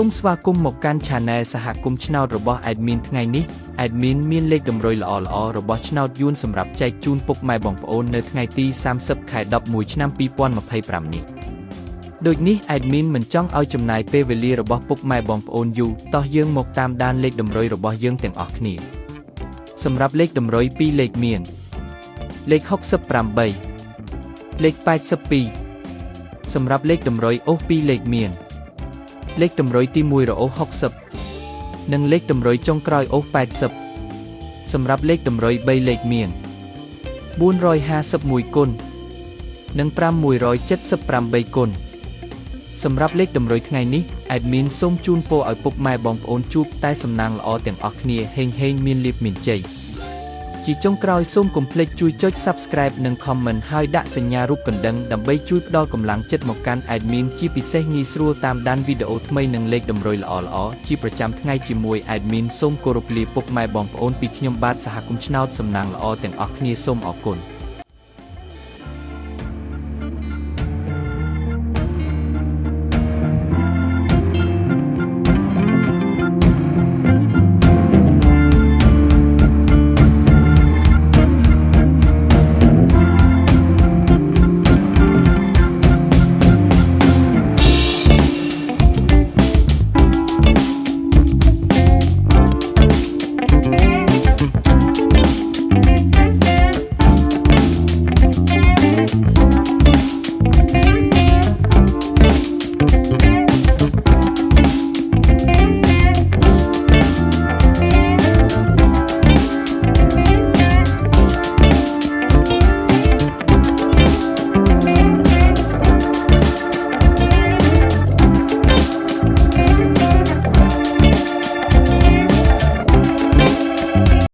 មស្វាគមន៍មកកាន់ Channel សហគមន៍ឆ្នោតរបស់ Admin ថ្ងៃនេះ Admin មានលេខតម្រុយល្អៗរបស់ឆ្នោតយួនសម្រាប់ចែកជូនពុកម៉ែបងប្អូននៅថ្ងៃទី30 ខែ 11 ឆ្នាំ 2025 នេះដូចនេះ Admin មិនចង់ឲ្យចំណាយពេលវេលារបស់ពុកម៉ែបងប្អូនយូរតោះយើងមកតាមដានលេខតម្រុយរបស់យើងទាំងអស់គ្នាសម្រាប់លេខតម្រុយ2លេខមានលេខ68លេខ82សម្រាប់លេខតម្រុយអូស2លេខមានលេខតម្រុយទី1រអូស60និងលេខតម្រុយចុងក្រោយអូស80សម្រាប់លេខតម្រុយ3លេខមាន451គុណនិង578គុណសម្រាប់លេខតម្រុយថ្ងៃនេះ Admin សូមជូនពរឲ្យពុកម៉ែបងប្អូនជួបតែសំណាងល្អទាំងអស់គ្នាហេងមានលាភមានជ័យជាចុងក្រោយសូមកុំភ្លេចជួយចុច Subscribe និង Comment ហើយដាក់សញ្ញារូបកណ្ដឹងដើម្បីជួយផ្ដល់កម្លាំងចិត្តមកកាន់ Admin ជាពិសេសងាយស្រួលតាមដានវីដេអូថ្មីនិងលេខតម្រុយល្អៗជាប្រចាំថ្ងៃជាមួយ Admin សូមគោរពលាពុកម៉ែបងប្អូនពីខ្ញុំបាទសហគមន៍ឆ្នោតសំណាងល្អទាំងអស់គ្នាសូមអរគុណ